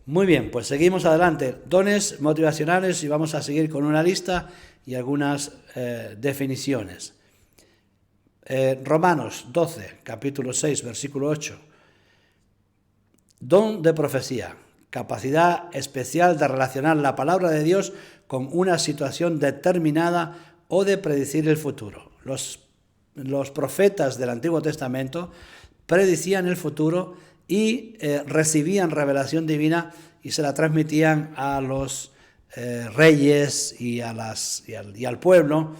Muy bien, pues seguimos adelante. Dones motivacionales y vamos a seguir con una lista y algunas definiciones. Romanos 12, capítulo 6, versículo 8. Don de profecía, capacidad especial de relacionar la palabra de Dios con una situación determinada o de predecir el futuro. Los profetas del Antiguo Testamento predicían el futuro y recibían revelación divina y se la transmitían a los reyes y al pueblo,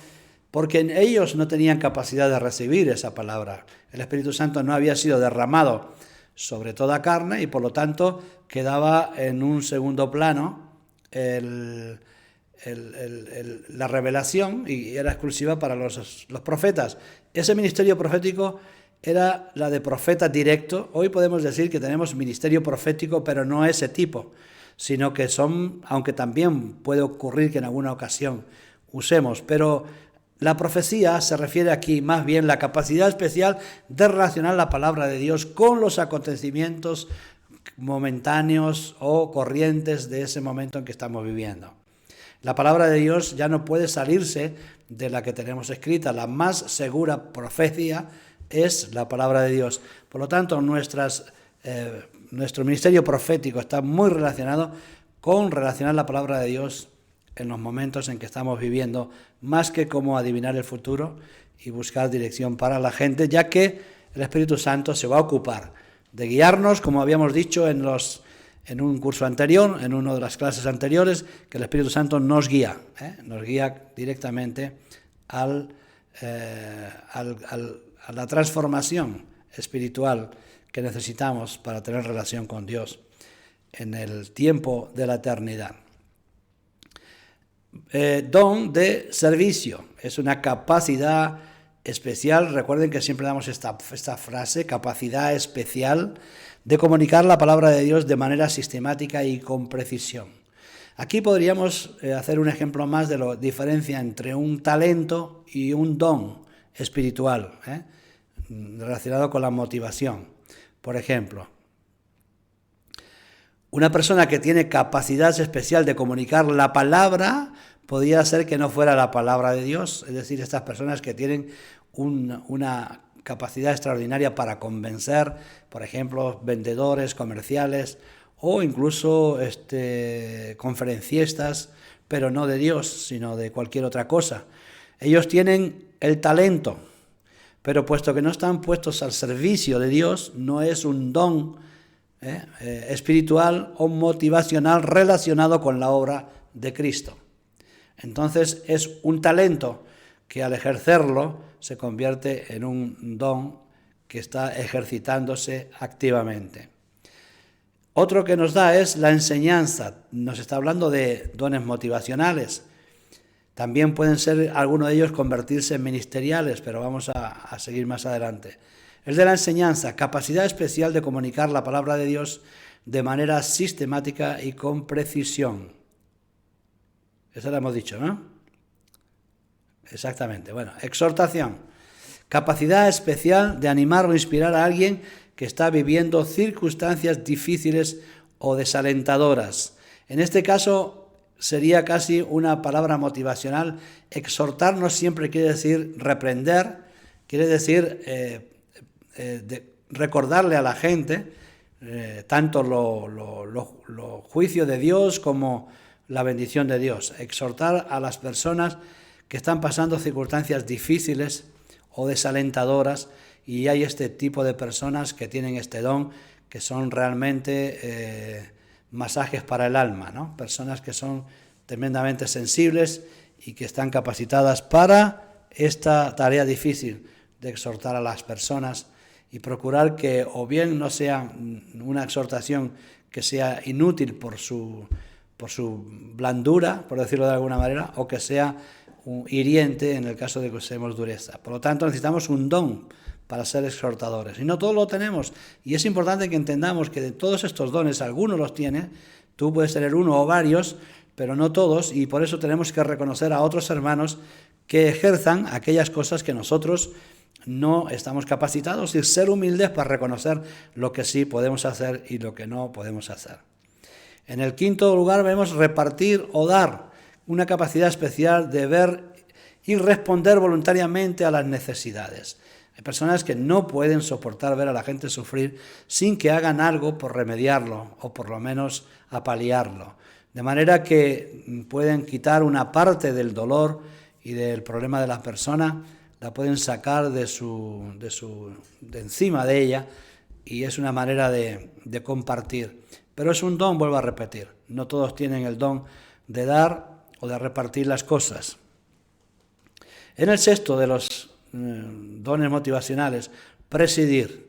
porque ellos no tenían capacidad de recibir esa palabra. El Espíritu Santo no había sido derramado sobre toda carne y por lo tanto quedaba en un segundo plano la revelación y era exclusiva para los profetas. Ese ministerio profético era la de profeta directo. Hoy podemos decir que tenemos ministerio profético, pero no ese tipo, sino que son, aunque también puede ocurrir que en alguna ocasión usemos, pero la profecía se refiere aquí más bien a la capacidad especial de relacionar la palabra de Dios con los acontecimientos momentáneos o corrientes de ese momento en que estamos viviendo. La palabra de Dios ya no puede salirse de la que tenemos escrita. La más segura profecía es la palabra de Dios. Por lo tanto, nuestro ministerio profético está muy relacionado con relacionar la palabra de Dios en los momentos en que estamos viviendo, más que como adivinar el futuro y buscar dirección para la gente, ya que el Espíritu Santo se va a ocupar de guiarnos, como habíamos dicho en un curso anterior, en una de las clases anteriores, que el Espíritu Santo nos guía directamente a la transformación espiritual que necesitamos para tener relación con Dios en el tiempo de la eternidad. Don de servicio, es una capacidad especial. Recuerden que siempre damos esta frase, capacidad especial de comunicar la palabra de Dios de manera sistemática y con precisión. Aquí podríamos hacer un ejemplo más de la diferencia entre un talento y un don espiritual, relacionado con la motivación. Por ejemplo, una persona que tiene capacidad especial de comunicar la palabra podría ser que no fuera la palabra de Dios, es decir, estas personas que tienen una capacidad extraordinaria para convencer, por ejemplo, vendedores, comerciales o incluso conferencistas, pero no de Dios, sino de cualquier otra cosa. Ellos tienen el talento, pero puesto que no están puestos al servicio de Dios, no es un don espiritual o motivacional relacionado con la obra de Cristo. Entonces es un talento que al ejercerlo se convierte en un don que está ejercitándose activamente. Otro que nos da es la enseñanza. Nos está hablando de dones motivacionales. También pueden ser algunos de ellos convertirse en ministeriales, pero vamos a seguir más adelante. El de la enseñanza, capacidad especial de comunicar la palabra de Dios de manera sistemática y con precisión. Eso lo hemos dicho, ¿no? Exactamente. Bueno, exhortación, capacidad especial de animar o inspirar a alguien que está viviendo circunstancias difíciles o desalentadoras. En este caso sería casi una palabra motivacional. Exhortarnos siempre quiere decir reprender, quiere decir recordarle a la gente tanto los juicios de Dios como la bendición de Dios. Exhortar a las personas que están pasando circunstancias difíciles o desalentadoras, y hay este tipo de personas que tienen este don, que son realmente masajes para el alma, ¿no? Personas que son tremendamente sensibles y que están capacitadas para esta tarea difícil de exhortar a las personas y procurar que o bien no sea una exhortación que sea inútil por su blandura, por decirlo de alguna manera, o que sea hiriente en el caso de que usemos dureza. Por lo tanto, necesitamos un don para ser exhortadores. Y no todos lo tenemos. Y es importante que entendamos que de todos estos dones, algunos los tiene, tú puedes tener uno o varios, pero no todos, y por eso tenemos que reconocer a otros hermanos que ejerzan aquellas cosas que nosotros no estamos capacitados, y ser humildes para reconocer lo que sí podemos hacer y lo que no podemos hacer. En el quinto lugar vemos repartir o dar, una capacidad especial de ver y responder voluntariamente a las necesidades. Hay personas que no pueden soportar ver a la gente sufrir sin que hagan algo por remediarlo o por lo menos apaliarlo. De manera que pueden quitar una parte del dolor y del problema de la persona, la pueden sacar de encima de ella, y es una manera de compartir. Pero es un don, vuelvo a repetir. No todos tienen el don de dar o de repartir las cosas. En el sexto de los dones motivacionales, presidir,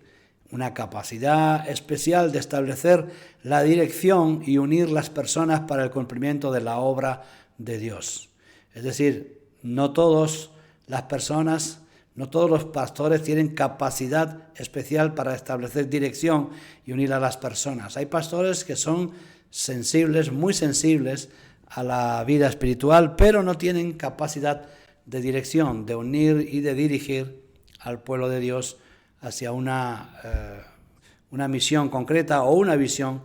una capacidad especial de establecer la dirección y unir las personas para el cumplimiento de la obra de Dios. Es decir, no todas las personas, no todos los pastores tienen capacidad especial para establecer dirección y unir a las personas. Hay pastores que son sensibles, muy sensibles a la vida espiritual, pero no tienen capacidad de dirección, de unir y de dirigir al pueblo de Dios hacia una misión concreta o una visión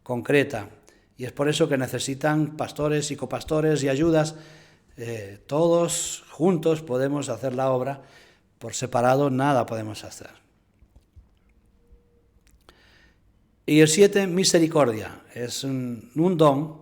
concreta. Y es por eso que necesitan pastores y copastores y ayudas. Todos juntos podemos hacer la obra, por separado nada podemos hacer. Y el 7, misericordia. Es un don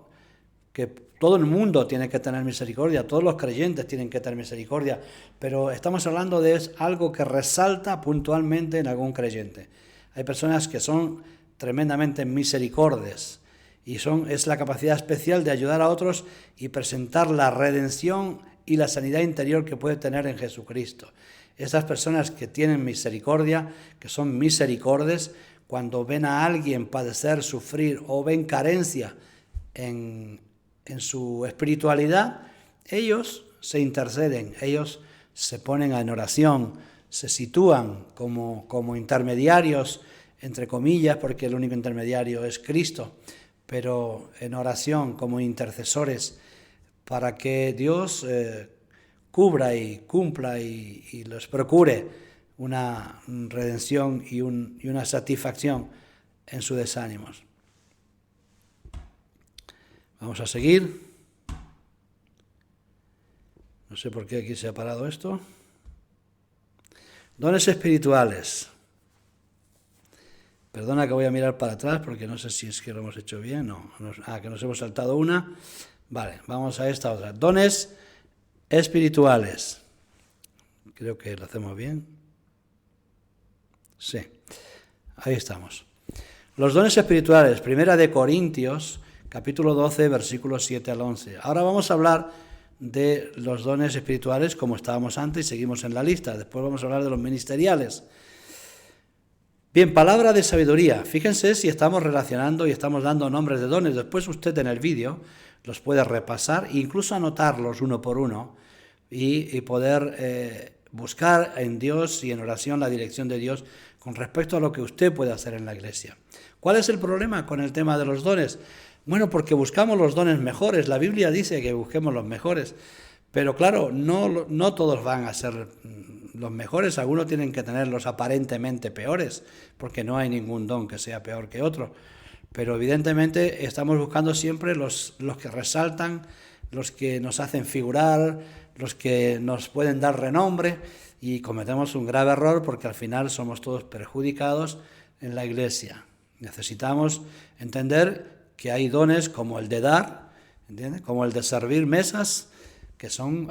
que todo el mundo tiene que tener misericordia, todos los creyentes tienen que tener misericordia, pero estamos hablando de algo que resalta puntualmente en algún creyente. Hay personas que son tremendamente misericordias y es la capacidad especial de ayudar a otros y presentar la redención y la sanidad interior que puede tener en Jesucristo. Esas personas que tienen misericordia, que son misericordes, cuando ven a alguien padecer, sufrir o ven carencia en su espiritualidad, ellos se interceden, ellos se ponen en oración, se sitúan como intermediarios, entre comillas, porque el único intermediario es Cristo, pero en oración como intercesores para que Dios cubra y cumpla y les procure una redención y una satisfacción en sus desánimos. Vamos a seguir. No sé por qué aquí se ha parado esto. Dones espirituales. Perdona que voy a mirar para atrás porque no sé si es que lo hemos hecho bien. Que nos hemos saltado una. Vale, vamos a esta otra. Dones espirituales. Creo que lo hacemos bien. Sí, ahí estamos. Los dones espirituales, 1 Corintios, capítulo 12, versículos 7 al 11. Ahora vamos a hablar de los dones espirituales como estábamos antes y seguimos en la lista. Después vamos a hablar de los ministeriales. Bien, palabra de sabiduría. Fíjense si estamos relacionando y estamos dando nombres de dones. Después usted en el vídeo los puede repasar e incluso anotarlos uno por uno y poder buscar en Dios y en oración la dirección de Dios con respecto a lo que usted puede hacer en la iglesia. ¿Cuál es el problema con el tema de los dones? Bueno, porque buscamos los dones mejores. La Biblia dice que busquemos los mejores, pero claro, no todos van a ser los mejores. Algunos tienen que tener los aparentemente peores, porque no hay ningún don que sea peor que otro. Pero evidentemente estamos buscando siempre los que resaltan, los que nos hacen figurar, los que nos pueden dar renombre, y cometemos un grave error porque al final somos todos perjudicados en la iglesia. Necesitamos entender que hay dones como el de dar, ¿entiendes? Como el de servir mesas, que son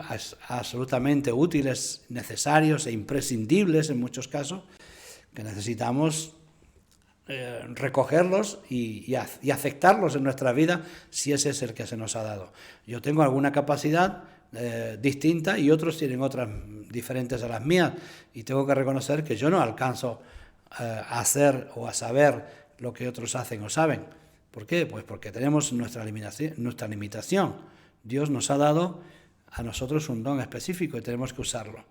absolutamente útiles, necesarios e imprescindibles en muchos casos, que necesitamos recogerlos y aceptarlos en nuestra vida si ese es el que se nos ha dado. Yo tengo alguna capacidad distinta y otros tienen otras diferentes a las mías, y tengo que reconocer que yo no alcanzo a hacer o a saber lo que otros hacen o saben. ¿Por qué? Pues porque tenemos nuestra limitación. Dios nos ha dado a nosotros un don específico y tenemos que usarlo.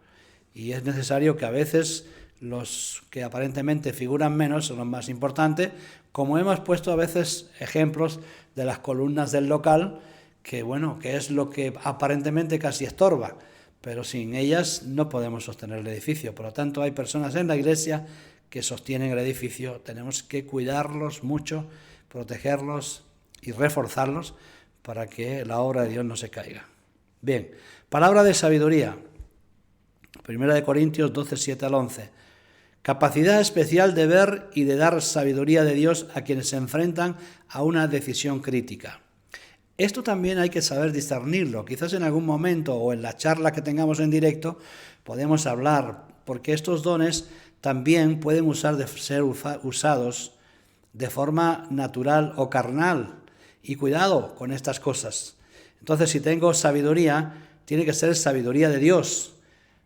Y es necesario que a veces los que aparentemente figuran menos son los más importantes, como hemos puesto a veces ejemplos de las columnas del local, que es lo que aparentemente casi estorba, pero sin ellas no podemos sostener el edificio. Por lo tanto, hay personas en la iglesia que sostienen el edificio, tenemos que cuidarlos mucho, protegerlos y reforzarlos para que la obra de Dios no se caiga. Bien, palabra de sabiduría. 1 Corintios 12, 7 al 11. Capacidad especial de ver y de dar sabiduría de Dios a quienes se enfrentan a una decisión crítica. Esto también hay que saber discernirlo. Quizás en algún momento o en la charla que tengamos en directo podemos hablar, porque estos dones también pueden ser usados de forma natural o carnal. Y cuidado con estas cosas. Entonces, si tengo sabiduría, tiene que ser sabiduría de Dios,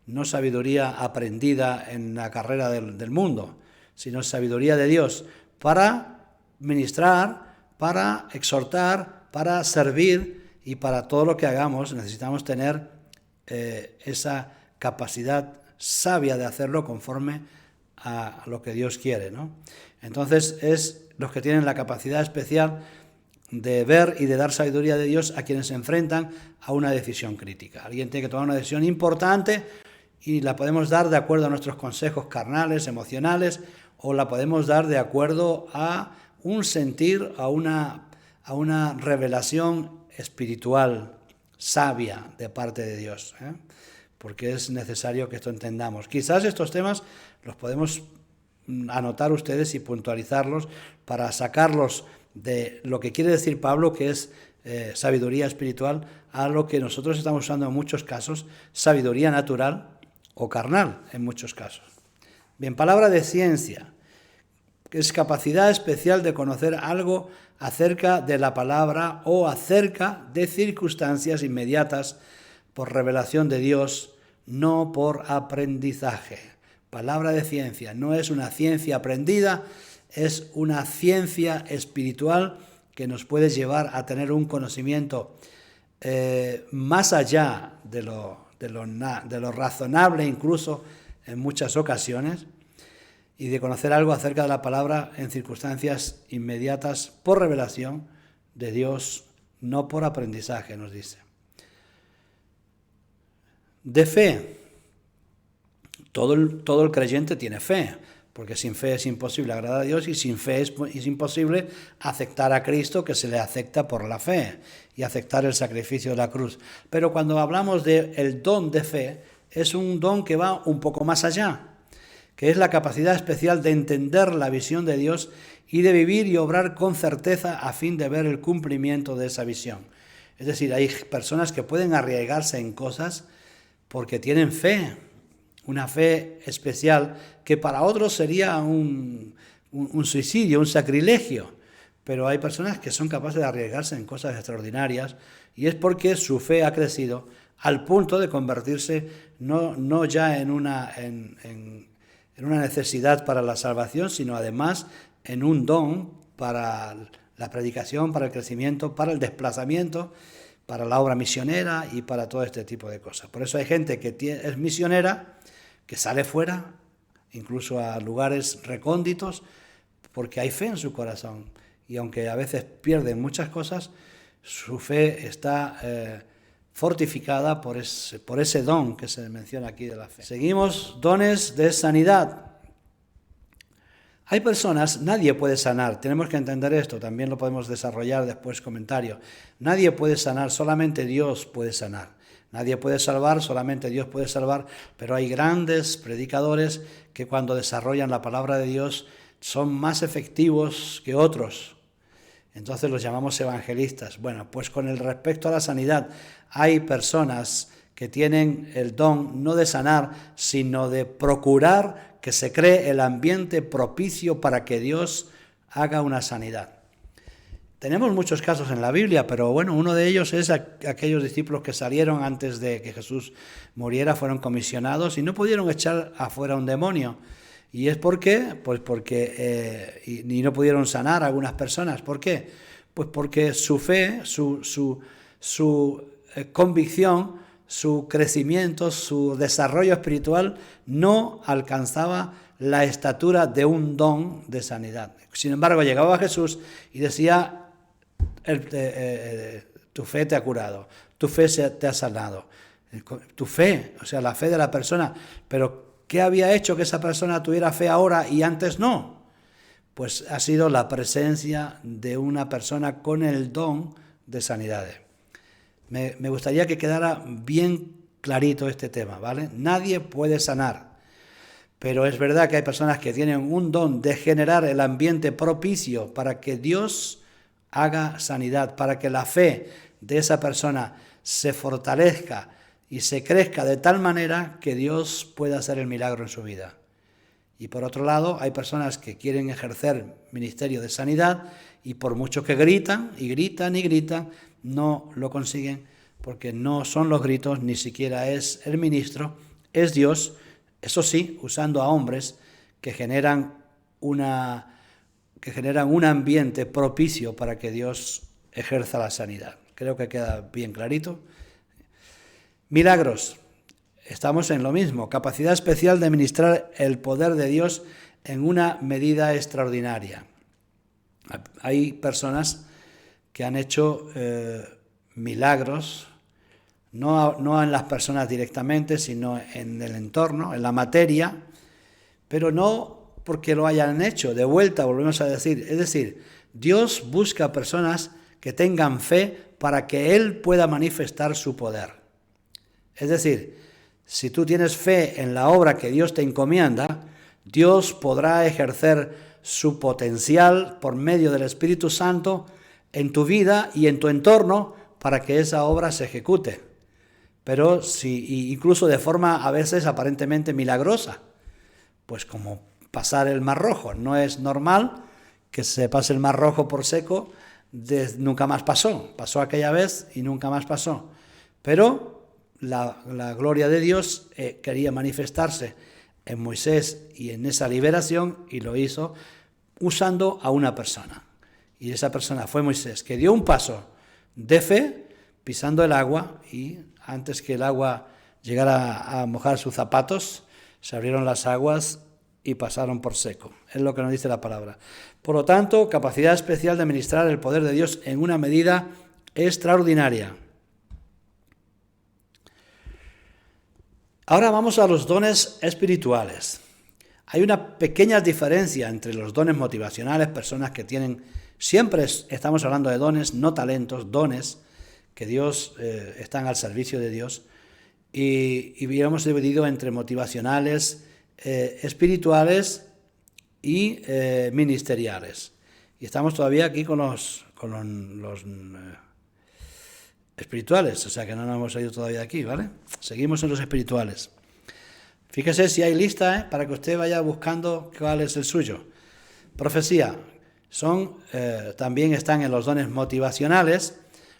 no sabiduría aprendida en la carrera del mundo, sino sabiduría de Dios para ministrar, para exhortar, para servir y para todo lo que hagamos necesitamos tener esa capacidad sabia de hacerlo conforme a lo que Dios quiere, ¿no? Entonces, es los que tienen la capacidad especial de ver y de dar sabiduría de Dios a quienes se enfrentan a una decisión crítica. Alguien tiene que tomar una decisión importante y la podemos dar de acuerdo a nuestros consejos carnales, emocionales, o la podemos dar de acuerdo a un sentir, a una revelación espiritual sabia de parte de Dios, porque es necesario que esto entendamos. Quizás estos temas los podemos anotar ustedes y puntualizarlos para sacarlos de lo que quiere decir Pablo, que es sabiduría espiritual, a lo que nosotros estamos usando en muchos casos, sabiduría natural o carnal en muchos casos. Bien, palabra de ciencia, que es capacidad especial de conocer algo acerca de la palabra o acerca de circunstancias inmediatas por revelación de Dios, no por aprendizaje. Palabra de ciencia, no es una ciencia aprendida, es una ciencia espiritual que nos puede llevar a tener un conocimiento más allá de lo razonable, incluso en muchas ocasiones, y de conocer algo acerca de la palabra en circunstancias inmediatas por revelación de Dios, no por aprendizaje, nos dice. De fe. Todo el creyente tiene fe, porque sin fe es imposible agradar a Dios y sin fe es imposible aceptar a Cristo, que se le acepta por la fe, y aceptar el sacrificio de la cruz. Pero cuando hablamos del don de fe, es un don que va un poco más allá, que es la capacidad especial de entender la visión de Dios y de vivir y obrar con certeza a fin de ver el cumplimiento de esa visión. Es decir, hay personas que pueden arriesgarse en cosas porque tienen fe, una fe especial que para otros sería un suicidio, un sacrilegio, pero hay personas que son capaces de arriesgarse en cosas extraordinarias y es porque su fe ha crecido al punto de convertirse no ya en una necesidad para la salvación, sino además en un don para la predicación, para el crecimiento, para el desplazamiento, para la obra misionera y para todo este tipo de cosas. Por eso hay gente que es misionera, que sale fuera, incluso a lugares recónditos, porque hay fe en su corazón. Y aunque a veces pierden muchas cosas, su fe está fortificada por ese don que se menciona aquí de la fe. Seguimos, dones de sanidad. Hay personas, nadie puede sanar, tenemos que entender esto, también lo podemos desarrollar después comentario. Nadie puede sanar, solamente Dios puede sanar. Nadie puede salvar, solamente Dios puede salvar, pero hay grandes predicadores que cuando desarrollan la palabra de Dios son más efectivos que otros. Entonces los llamamos evangelistas. Bueno, pues con el respecto a la sanidad, hay personas que tienen el don no de sanar, sino de procurar que se cree el ambiente propicio para que Dios haga una sanidad. Tenemos muchos casos en la Biblia, pero bueno, uno de ellos es aquellos discípulos que salieron antes de que Jesús muriera, fueron comisionados y no pudieron echar afuera un demonio. ¿Y es por qué? Pues porque y no pudieron sanar a algunas personas. ¿Por qué? Pues porque su fe, su convicción, su crecimiento, su desarrollo espiritual no alcanzaba la estatura de un don de sanidad. Sin embargo, llegaba Jesús y decía: tu fe te ha curado, tu fe te ha sanado. Tu fe, o sea, la fe de la persona. Pero ¿qué había hecho que esa persona tuviera fe ahora y antes no? pues ha sido la presencia de una persona con el don de sanidades. Me gustaría que quedara bien clarito este tema, ¿vale? Nadie puede sanar, pero es verdad que hay personas que tienen un don de generar el ambiente propicio para que Dios haga sanidad, para que la fe de esa persona se fortalezca y se crezca de tal manera que Dios pueda hacer el milagro en su vida. Y por otro lado, hay personas que quieren ejercer ministerio de sanidad y por mucho que gritan y gritan y gritan, no lo consiguen porque no son los gritos, ni siquiera es el ministro, es Dios, eso sí, usando a hombres que generan un ambiente propicio para que Dios ejerza la sanidad. Creo que queda bien clarito. Milagros. Estamos en lo mismo, capacidad especial de ministrar el poder de Dios en una medida extraordinaria. Hay personas que han hecho milagros, no en las personas directamente, sino en el entorno, en la materia, pero no porque lo hayan hecho, de vuelta volvemos a decir, es decir, Dios busca personas que tengan fe para que Él pueda manifestar su poder. Es decir, si tú tienes fe en la obra que Dios te encomienda, Dios podrá ejercer su potencial por medio del Espíritu Santo en tu vida y en tu entorno para que esa obra se ejecute. Pero incluso de forma a veces aparentemente milagrosa, pues como pasar el Mar Rojo. No es normal que se pase el Mar Rojo por seco, nunca más pasó. Pasó aquella vez y nunca más pasó. Pero la gloria de Dios quería manifestarse en Moisés y en esa liberación, y lo hizo usando a una persona. Y esa persona fue Moisés, que dio un paso de fe pisando el agua, y antes que el agua llegara a mojar sus zapatos, se abrieron las aguas y pasaron por seco. Es lo que nos dice la palabra. Por lo tanto, capacidad especial de ministrar el poder de Dios en una medida extraordinaria. Ahora vamos a los dones espirituales. Hay una pequeña diferencia entre los dones motivacionales, personas que tienen, siempre estamos hablando de dones, no talentos, dones que Dios están al servicio de Dios, y hemos dividido entre motivacionales, espirituales y ministeriales. Y estamos todavía aquí con los espirituales, o sea que no nos hemos ido todavía aquí, ¿vale? Seguimos en los espirituales. Fíjese si hay lista, para que usted vaya buscando cuál es el suyo. Profecía, también están en los dones motivacionales,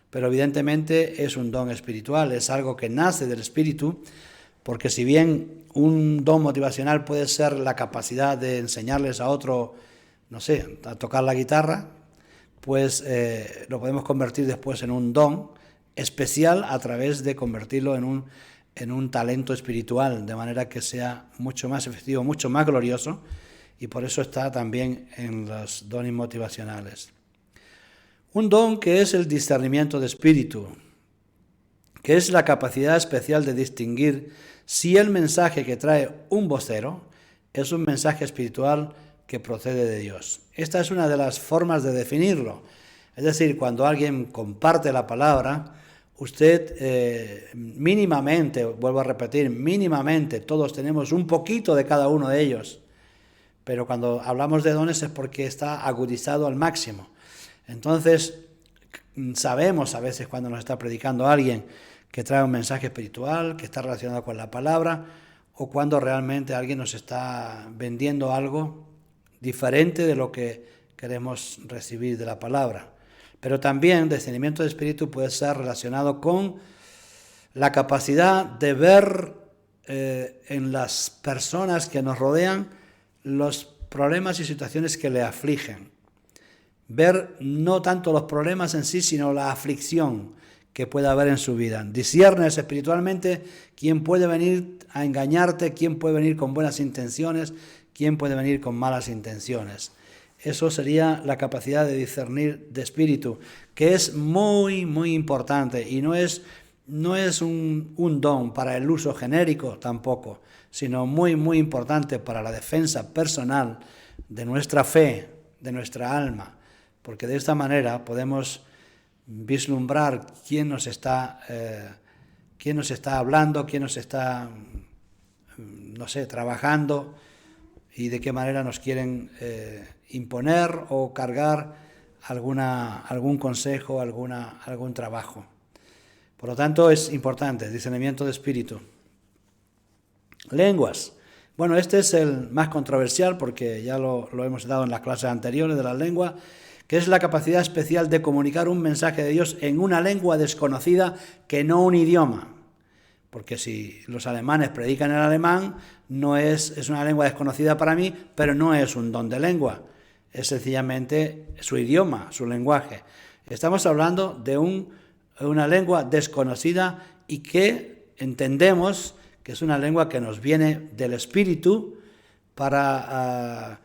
pero evidentemente es un don espiritual, es algo que nace del espíritu, porque si bien un don motivacional puede ser la capacidad de enseñarles a otro, no sé, a tocar la guitarra, pues lo podemos convertir después en un don especial a través de convertirlo en un talento espiritual, de manera que sea mucho más efectivo, mucho más glorioso, y por eso está también en los dones motivacionales. Un don que es el discernimiento de espíritu, que es la capacidad especial de distinguir si el mensaje que trae un vocero es un mensaje espiritual que procede de Dios. Esta es una de las formas de definirlo. Es decir, cuando alguien comparte la palabra, usted mínimamente, vuelvo a repetir, mínimamente todos tenemos un poquito de cada uno de ellos, pero cuando hablamos de dones es porque está agudizado al máximo. Entonces, sabemos a veces cuando nos está predicando alguien que trae un mensaje espiritual, que está relacionado con la palabra, o cuando realmente alguien nos está vendiendo algo diferente de lo que queremos recibir de la palabra. Pero también discernimiento de espíritu puede ser relacionado con la capacidad de ver en las personas que nos rodean los problemas y situaciones que le afligen. Ver no tanto los problemas en sí, sino la aflicción que pueda haber en su vida. Disciernes espiritualmente quién puede venir a engañarte, quién puede venir con buenas intenciones, quién puede venir con malas intenciones. Eso sería la capacidad de discernir de espíritu, que es muy, muy importante, y no es un don para el uso genérico tampoco, sino muy, muy importante para la defensa personal de nuestra fe, de nuestra alma, porque de esta manera podemos vislumbrar quién nos está hablando, quién nos está, no sé, trabajando y de qué manera nos quieren imponer o cargar algún consejo, algún trabajo. Por lo tanto, es importante, discernimiento de espíritu. Lenguas. Bueno, este es el más controversial porque ya lo hemos dado en las clases anteriores de la lengua, que es la capacidad especial de comunicar un mensaje de Dios en una lengua desconocida que no un idioma. Porque si los alemanes predican en alemán, es una lengua desconocida para mí, pero no es un don de lengua, es sencillamente su idioma, su lenguaje. Estamos hablando de una lengua desconocida y que entendemos que es una lengua que nos viene del Espíritu para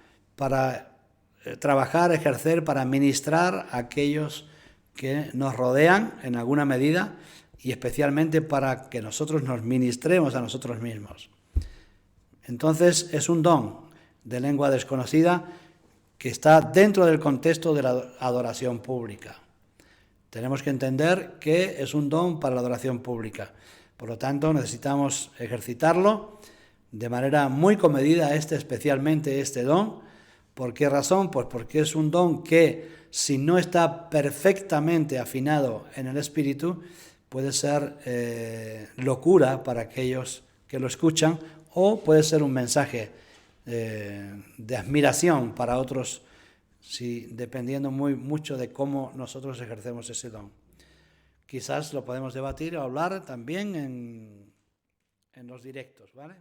trabajar, ejercer, para ministrar a aquellos que nos rodean en alguna medida y especialmente para que nosotros nos ministremos a nosotros mismos. Entonces es un don de lengua desconocida que está dentro del contexto de la adoración pública. Tenemos que entender que es un don para la adoración pública. Por lo tanto, necesitamos ejercitarlo de manera muy comedida, especialmente este don. ¿Por qué razón? Pues porque es un don que, si no está perfectamente afinado en el espíritu, puede ser locura para aquellos que lo escuchan, o puede ser un mensaje de admiración para otros, dependiendo mucho de cómo nosotros ejercemos ese don. Quizás lo podemos debatir o hablar también en los directos, ¿vale?